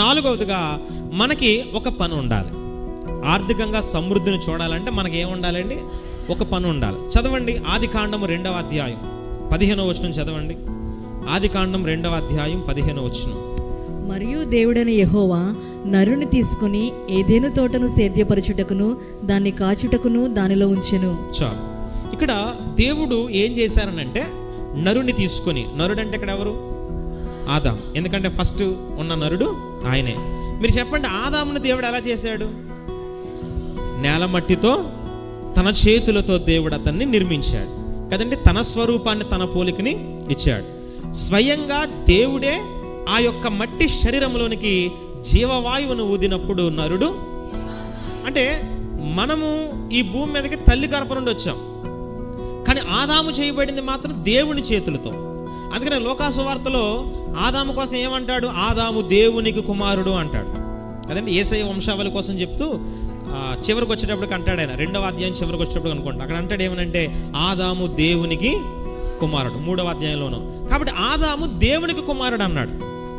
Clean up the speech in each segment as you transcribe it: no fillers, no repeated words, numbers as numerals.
నాలుగవదిగా మనకి ఒక పని ఉండాలి. ఆర్థికంగా సమృద్ధిని చూడాలంటే మనకి ఏముండాలండి? ఒక పని ఉండాలి. చదవండి ఆదికాండం 2వ అధ్యాయం 15వ వచనం చదవండి. ఆదికాండం 2వ అధ్యాయం 15వ వచనం. మరియు దేవుడైన యెహోవా నరుని తీసుకుని ఏదెను తోటను సేద్యపరచుటకును దాన్ని కాచుటకును దానిలో ఉంచెను. చాలు. ఇక్కడ దేవుడు ఏం చేశారనంటే నరుని తీసుకొని, నరుడు అంటే ఇక్కడ ఎవరు? ఆదాం. ఎందుకంటే ఫస్ట్ ఉన్న నరుడు ఆయనే. మీరు చెప్పండి, ఆదామును దేవుడు ఎలా చేశాడు? నేల మట్టితో తన చేతులతో దేవుడు అతన్ని నిర్మించాడు కదండి. తన స్వరూపాన్ని తన పోలికని ఇచ్చాడు. స్వయంగా దేవుడే ఆ యొక్క మట్టి శరీరంలోనికి జీవవాయువును ఊదినప్పుడు నరుడు, అంటే మనము ఈ భూమి మీదకి తల్లి గర్భం నుండి వచ్చాం, కానీ ఆదాము చేయబడింది మాత్రం దేవుని చేతులతో. అందుకనే లోకాసు వార్తలో ఆదాము కోసం ఏమంటాడు? ఆదాము దేవునికి కుమారుడు అంటాడు కదండి. యేసయ్య వంశావళి కోసం చెప్తూ చివరికి వచ్చేటప్పటికి అంటాడు ఆయన, 2వ అధ్యాయం చివరికి వచ్చేటప్పుడు అనుకోండి, అక్కడ అంటాడు ఏమనంటే ఆదాము దేవునికి కుమారుడు, 3వ అధ్యాయంలోనూ. కాబట్టి ఆదాము దేవునికి కుమారుడు అన్నాడు.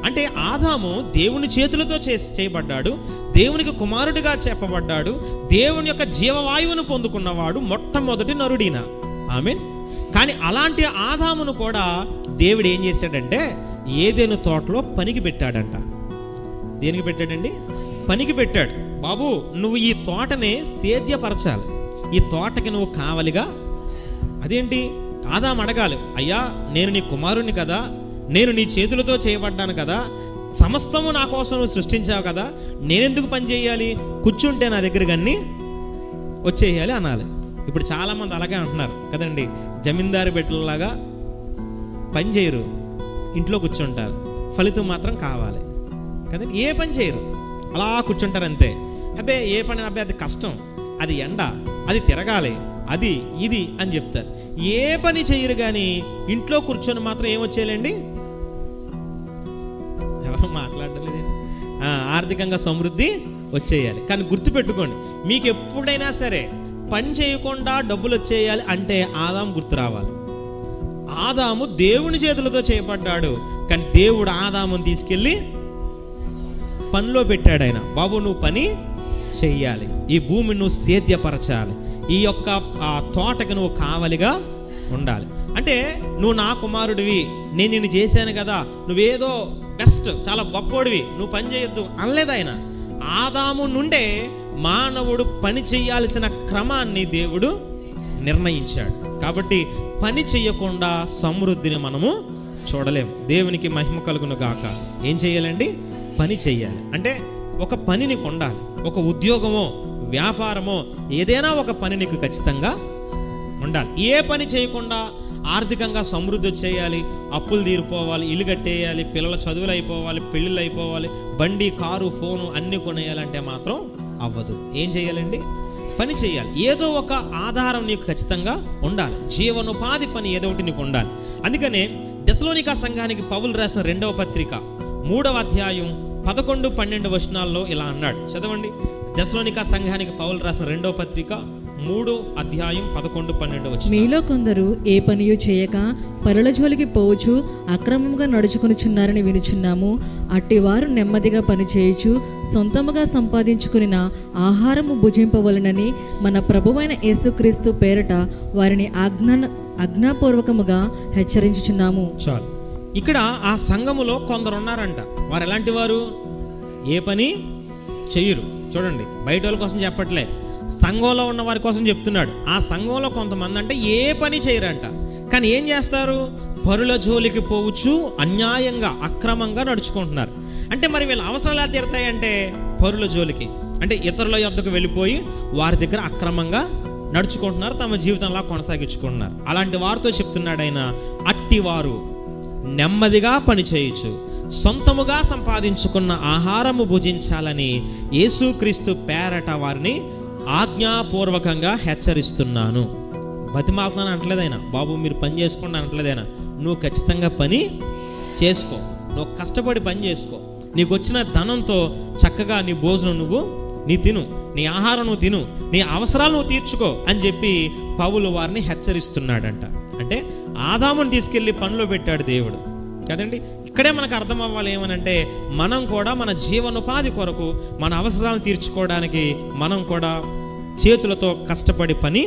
అంటే ఆదాము దేవుని చేతులతో చేయబడ్డాడు, దేవునికి కుమారుడిగా చెప్పబడ్డాడు, దేవుని యొక్క జీవవాయువును పొందుకున్నవాడు మొట్టమొదటి నరుడిన. ఆమేన్. కానీ అలాంటి ఆదామును కూడా దేవుడు ఏం చేశాడంటే ఏదెను తోటలో పనికి పెట్టాడంట. దేనికి పెట్టాడండి? పనికి పెట్టాడు. బాబు, నువ్వు ఈ తోటనే సేద్యపరచాలి, ఈ తోటకి నువ్వు కావలిగా. అదేంటి? ఆదాము అడగాలి, అయ్యా నేను నీ కుమారుణ్ణి కదా, నేను నీ చేతులతో చేయబడ్డాను కదా, సమస్తము నా కోసం నువ్వు సృష్టించావు కదా, నేనెందుకు పని చేయాలి? కూర్చుంటే నా దగ్గరికి అన్నీ వచ్చేయాలి అనాలి. ఇప్పుడు చాలామంది అలాగే అంటున్నారు కదండి, జమీందారు బిడ్డలలాగా పని చేయరు, ఇంట్లో కూర్చుంటారు, ఫలితం మాత్రం కావాలి కదండి. ఏ పని చేయరు, అలా కూర్చుంటారు అంతే. అబ్బే ఏ పని, అబ్బాయి అది కష్టం, అది ఎండ, అది తిరగాలి, అది ఇది అని చెప్తారు. ఏ పని చేయరు, కానీ ఇంట్లో కూర్చొని మాత్రం ఏమొచ్చేయాలండి? ఎవరు మాట్లాడడం లేదండి. ఆర్థికంగా సమృద్ధి వచ్చేయాలి. కానీ గుర్తుపెట్టుకోండి, మీకు ఎప్పుడైనా సరే పని చేయకుండా డబ్బులు వచ్చేయాలి అంటే ఆదాము గుర్తు రావాలి. ఆదాము దేవుని చేతులతో చేయబడ్డాడు, కానీ దేవుడు ఆదాముని తీసుకెళ్ళి పనిలో పెట్టాడు. ఆయన, బాబు నువ్వు పని చెయ్యాలి, ఈ భూమిని నువ్వు సేద్యపరచాలి, ఈ యొక్క తోటకి నువ్వు కావలిగా ఉండాలి. అంటే నువ్వు నా కుమారుడివి, నేను నిన్ను చేశాను కదా, నువ్వేదో బెస్ట్ చాలా గొప్పోడివి, నువ్వు పని చేయొద్దు అనలేదు ఆయన. ఆదాము నుండే మానవుడు పని చేయాల్సిన క్రమాన్ని దేవుడు నిర్ణయించాడు. కాబట్టి పని చేయకుండా సమృద్ధిని మనము చూడలేము. దేవునికి మహిమ కలుగును గాక. ఏం చేయాలండి? పని చెయ్యాలి. అంటే ఒక పని నీకు ఉండాలి, ఒక ఉద్యోగమో వ్యాపారమో ఏదైనా ఒక పని నీకు ఖచ్చితంగా ఉండాలి. ఏ పని చేయకుండా ఆర్థికంగా సమృద్ధి చేయాలి, అప్పులు తీరిపోవాలి, ఇల్లు కట్టేయాలి, పిల్లల చదువులు అయిపోవాలి, పెళ్ళిళ్ళు అయిపోవాలి, బండి కారు ఫోను అన్నీ కొనేయాలంటే మాత్రం అవ్వదు. ఏం చేయాలండి? పని చేయాలి. ఏదో ఒక ఆధారం నీకు ఖచ్చితంగా ఉండాలి, జీవనోపాధి పని ఏదో ఒకటి నీకు ఉండాలి. అందుకనే దెసలోనికా సంఘానికి పౌలు రాసిన 2వ పత్రిక 3వ అధ్యాయం 11-12 వచనాల్లో ఇలా అన్నాడు. చదవండి. దెసలోనికా సంఘానికి పౌలు రాసిన 2వ పత్రిక 3వ అధ్యాయం 11-12 వచనం. మీలో కొందరు ఏ పనియు చేయక పరుల జోలికి పోవచ్చు అక్రమంగా నడుచుకొనుచున్నారని వినుచున్నాము. అట్టివారు నెమ్మదిగా పని చేయుచు సొంతముగా సంపాదించుకున్న ఆహారము భుజింపవలనని మన ప్రభువైన యేసుక్రీస్తు పేరట వారిని ఆజ్ఞాపూర్వకముగా హెచ్చరించుచున్నాము. చాలు. ఇక్కడ ఆ సంఘములో కొందరు ఉన్నారంట. వారు ఎలాంటి వారు? ఏ పని చెయ్యరు. చూడండి, బయట వాళ్ళ కోసం చెప్పట్లే, సంఘంలో ఉన్న వారి కోసం చెప్తున్నాడు. ఆ సంఘంలో కొంతమంది అంటే ఏ పని చేయరంట, కానీ ఏం చేస్తారు? పరుల జోలికి పోవచ్చు, అన్యాయంగా అక్రమంగా నడుచుకుంటున్నారు. అంటే మరి వీళ్ళ అవసరాలు ఎలా తీరుతాయంటే పరుల జోలికి, అంటే ఇతరుల యొద్దకు వెళ్ళిపోయి వారి దగ్గర అక్రమంగా నడుచుకుంటున్నారు, తమ జీవితంలా కొనసాగించుకుంటున్నారు. అలాంటి వారితో చెప్తున్నాడు ఆయన, అట్టివారు నెమ్మదిగా పని చేయొచ్చు, సొంతముగా సంపాదించుకున్న ఆహారము భుజించాలని యేసుక్రీస్తు పేరట వారిని ఆజ్ఞాపూర్వకంగా హెచ్చరిస్తున్నాను. బతిమాలుతున్నాను అంటలేదైనా, బాబు మీరు పని చేసుకోండి అంటలేదైనా. నువ్వు ఖచ్చితంగా పని చేసుకో, నువ్వు కష్టపడి పని చేసుకో, నీకు వచ్చిన ధనంతో చక్కగా నీ భోజనం నీ తిను, నీ ఆహారం నువ్వు తిను, నీ అవసరాలు నువ్వు తీర్చుకో అని చెప్పి పౌలు వారిని హెచ్చరిస్తున్నాడంట. అంటే ఆదాముని తీసుకెళ్ళి పనిలో పెట్టాడు దేవుడు, కదండి. ఇక్కడే మనకు అర్థం అవ్వాలి ఏమనంటే, మనం కూడా మన జీవనోపాధి కొరకు మన అవసరాలను తీర్చుకోవడానికి మనం కూడా చేతులతో కష్టపడి పని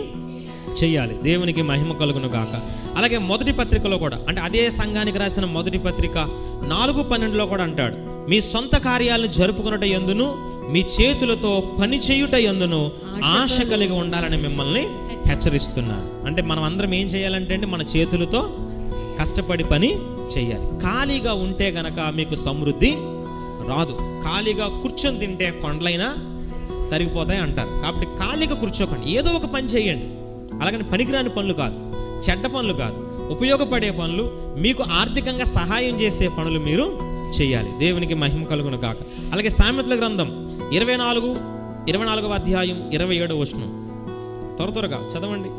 చెయ్యాలి. దేవునికి మహిమ కలుగును గాక. అలాగే మొదటి పత్రికలో కూడా, అంటే అదే సంఘానికి రాసిన మొదటి పత్రిక 4:12 కూడా అంటాడు, మీ సొంత కార్యాలను జరుపుకున్నట యందును మీ చేతులతో పని చేయుట యందును ఆశ కలిగి ఉండాలని మిమ్మల్ని హెచ్చరిస్తున్నాను. అంటే మనం అందరం ఏం చేయాలంటే అండి, మన చేతులతో కష్టపడి పని చేయాలి. ఖాళీగా ఉంటే గనక మీకు సమృద్ధి రాదు. ఖాళీగా కూర్చొని తింటే కొండలైనా తరిగిపోతాయి అంటారు. కాబట్టి ఖాళీగా కూర్చోకండి, ఏదో ఒక పని చేయండి. అలాగని పనికిరాని పనులు కాదు, చెడ్డ పనులు కాదు, ఉపయోగపడే పనులు, మీకు ఆర్థికంగా సహాయం చేసే పనులు మీరు చేయాలి. దేవునికి మహిమ కలుగును గాక. అలాగే సామెతల గ్రంథం 24వ అధ్యాయం 27వ వచనం త్వరగా చదవండి.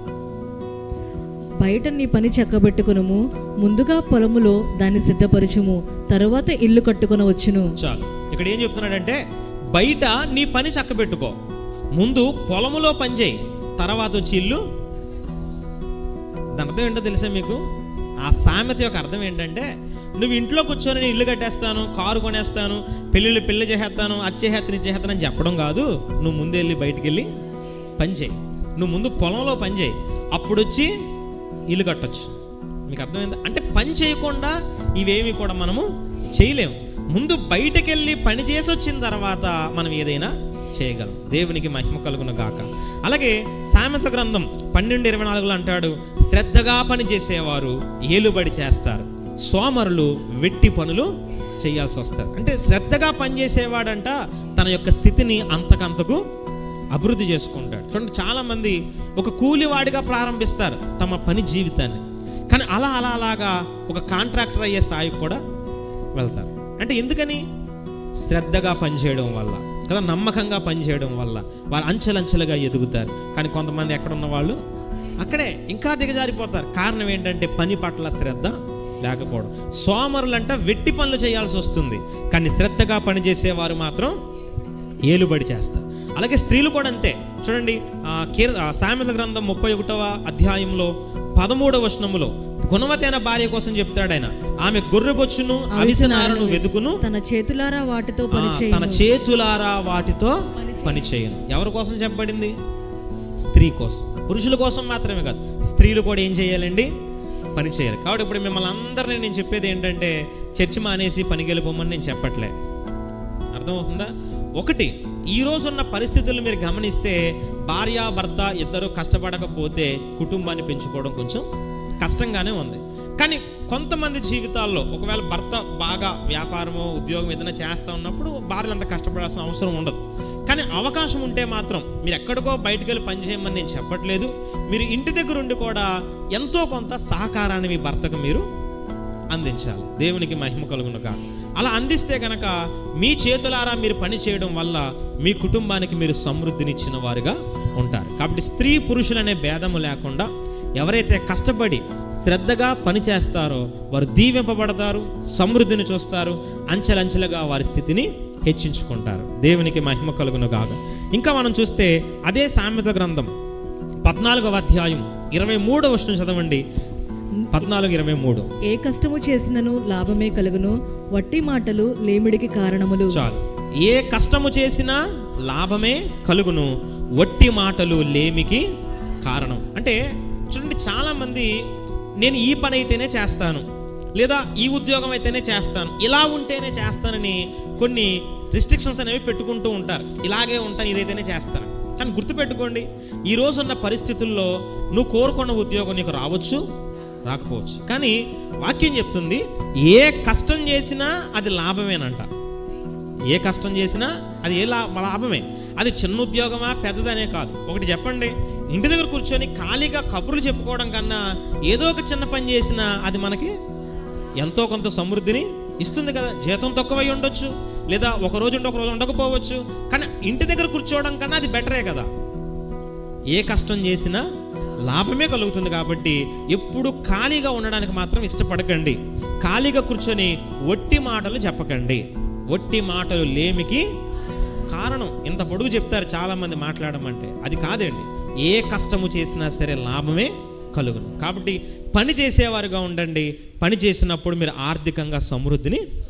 బయట నీ పని చక్కబెట్టుకునుము, ముందుగా పొలములో దాన్ని సిద్ధపరచుము, తరువాత ఇల్లు కట్టుకొనవచ్చును. చాలు. ఇక్కడ ఏం చెప్తున్నాడంటే, బయట నీ పని చక్కబెట్టుకో, ముందు పొలములో పని చేయి, తర్వాత వచ్చి ఇల్లు. దాని అర్థం ఏంటో తెలుసా మీకు? ఆ సామెత యొక్క అర్థం ఏంటంటే, నువ్వు ఇంట్లో కూర్చొని నేను ఇల్లు కట్టేస్తాను, కారు కొనేస్తాను, పెళ్ళి చేసేస్తాను, అది చేసేస్తాను, ఇది చేసేస్తాను అని చెప్పడం కాదు. నువ్వు ముందు వెళ్ళి బయటికి వెళ్ళి పని చేయి. నువ్వు ముందు పొలంలో పని చేయి, అప్పుడు వచ్చి ఇల్లు కట్టొచ్చు. మీకు అర్థమైందా? అంటే పని చేయకుండా ఇవేమి కూడా మనము చేయలేము. ముందు బయటకు వెళ్ళి పని చేసి వచ్చిన తర్వాత మనం ఏదైనా చేయగలం. దేవునికి మహిమ కలుగును గాక. అలాగే సామెత గ్రంథం 12:24 అంటాడు, శ్రద్ధగా పని చేసేవారు ఏలుబడి చేస్తారు, సోమరులు వెట్టి పనులు చేయాల్సి వస్తారు. అంటే శ్రద్ధగా పనిచేసేవాడంట తన యొక్క స్థితిని అంతకంతకు అభివృద్ధి చేసుకుంటాడు. చూడండి, చాలామంది ఒక కూలివాడిగా ప్రారంభిస్తారు తమ పని జీవితాన్ని, కానీ అలాగా ఒక కాంట్రాక్టర్ అయ్యే స్థాయికి కూడా వెళ్తారు. అంటే ఎందుకని? శ్రద్ధగా పనిచేయడం వల్ల కదా, నమ్మకంగా పనిచేయడం వల్ల వారు అంచెలంచెలుగా ఎదుగుతారు. కానీ కొంతమంది ఎక్కడున్న వాళ్ళు అక్కడే ఇంకా దిగజారిపోతారు. కారణం ఏంటంటే పని పట్ల శ్రద్ధ లేకపోవడం. సోమరులంట వెట్టి పనులు చేయాల్సి వస్తుంది, కానీ శ్రద్ధగా పనిచేసేవారు మాత్రం ఏలుబడి చేస్తారు. అలాగే స్త్రీలు కూడా అంతే. చూడండి, సామెత గ్రంథం 31వ అధ్యాయంలో 13వ వచనములో గుణవతైన భార్య కోసం చెప్తాడు ఆయన, ఆమె గొర్రెబొచ్చును అవిసెనారను వెదుకును, తన చేతులారా వాటితో పని చేయను. ఎవరి కోసం చెప్పబడింది? స్త్రీ కోసం. పురుషుల కోసం మాత్రమే కాదు, స్త్రీలు కూడా ఏం చేయాలండి? పని చేయాలి. కాబట్టి ఇప్పుడు మిమ్మల్ని అందరినీ నేను చెప్పేది ఏంటంటే, చర్చి మానేసి పనికి వెళ్ళిపోమని నేను చెప్పట్లే. అర్థమవుతుందా? ఒకటి, ఈ రోజున్న పరిస్థితులు మీరు గమనిస్తే భార్య భర్త ఇద్దరు కష్టపడకపోతే కుటుంబాన్ని పెంచుకోవడం కొంచెం కష్టంగానే ఉంది. కానీ కొంతమంది జీవితాల్లో ఒకవేళ భర్త బాగా వ్యాపారమో ఉద్యోగం ఏదైనా చేస్తూ ఉన్నప్పుడు భార్యలు అంత కష్టపడాల్సిన అవసరం ఉండదు. కానీ అవకాశం ఉంటే మాత్రం మీరు ఎక్కడికో బయటకు వెళ్ళి పని చేయమని నేను చెప్పట్లేదు. మీరు ఇంటి దగ్గర ఉండి కూడా ఎంతో కొంత సహకారాన్ని మీ భర్తకు మీరు అందించాలి. దేవునికి మహిమ కలుగును గాక. అలా అందిస్తే కనుక మీ చేతులారా మీరు పని చేయడం వల్ల మీ కుటుంబానికి మీరు సమృద్ధినిచ్చిన వారుగా ఉంటారు. కాబట్టి స్త్రీ పురుషులనే భేదము లేకుండా ఎవరైతే కష్టపడి శ్రద్ధగా పని చేస్తారో వారు దీవింపబడతారు, సమృద్ధిని చూస్తారు, అంచెలంచెలుగా వారి స్థితిని హెచ్చించుకుంటారు. దేవునికి మహిమ కలుగును గాక. ఇంకా మనం చూస్తే అదే సామెత గ్రంథం 14వ అధ్యాయం 23వ వచనం చదవండి. 14:23. ఏ కష్టము చేసినను లాభమే కలుగును, వట్టి మాటలు లేమిడికి కారణములు. చాలు. ఏ కష్టము చేసినా లాభమే కలుగును, వట్టి మాటలు లేమికి కారణం. అంటే చూడండి, చాలామంది నేను ఈ పని అయితేనే చేస్తాను, లేదా ఈ ఉద్యోగం అయితేనే చేస్తాను, ఇలా ఉంటేనే చేస్తానని కొన్ని రిస్ట్రిక్షన్స్ అనేవి పెట్టుకుంటూ ఉంటారు. ఇలాగే ఉంటాను, ఇదైతేనే చేస్తాను. కానీ గుర్తుపెట్టుకోండి, ఈ రోజున్న పరిస్థితుల్లో నువ్వు కోరుకున్న ఉద్యోగం నీకు రావచ్చు, రాకపోవచ్చు. కానీ వాక్యం చెప్తుంది, ఏ కష్టం చేసినా అది లాభమేనంట. ఏ కష్టం చేసినా అది లాభమే. అది చిన్న ఉద్యోగమా పెద్దదనే కాదు. ఒకటి చెప్పండి, ఇంటి దగ్గర కూర్చొని ఖాళీగా కబుర్లు చెప్పుకోవడం కన్నా ఏదో ఒక చిన్న పని చేసినా అది మనకి ఎంతో కొంత సమృద్ధిని ఇస్తుంది కదా. జీతం తక్కువై ఉండొచ్చు, లేదా ఒక రోజు ఉండకపోవచ్చు, కానీ ఇంటి దగ్గర కూర్చోవడం కన్నా అది బెటరే కదా. ఏ కష్టం చేసినా లాభమే కలుగుతుంది. కాబట్టి ఎప్పుడు ఖాళీగా ఉండడానికి మాత్రం ఇష్టపడకండి. ఖాళీగా కూర్చొని ఒట్టి మాటలు చెప్పకండి. ఒట్టి మాటలు లేమికి కారణం. ఇంత పొడుగు చెప్తారు చాలామంది మాట్లాడమంటే, అది కాదండి. ఏ కష్టము చేసినా సరే లాభమే కలుగును. కాబట్టి పని చేసేవారుగా ఉండండి. పని చేసినప్పుడు మీరు ఆర్థికంగా సమృద్ధిని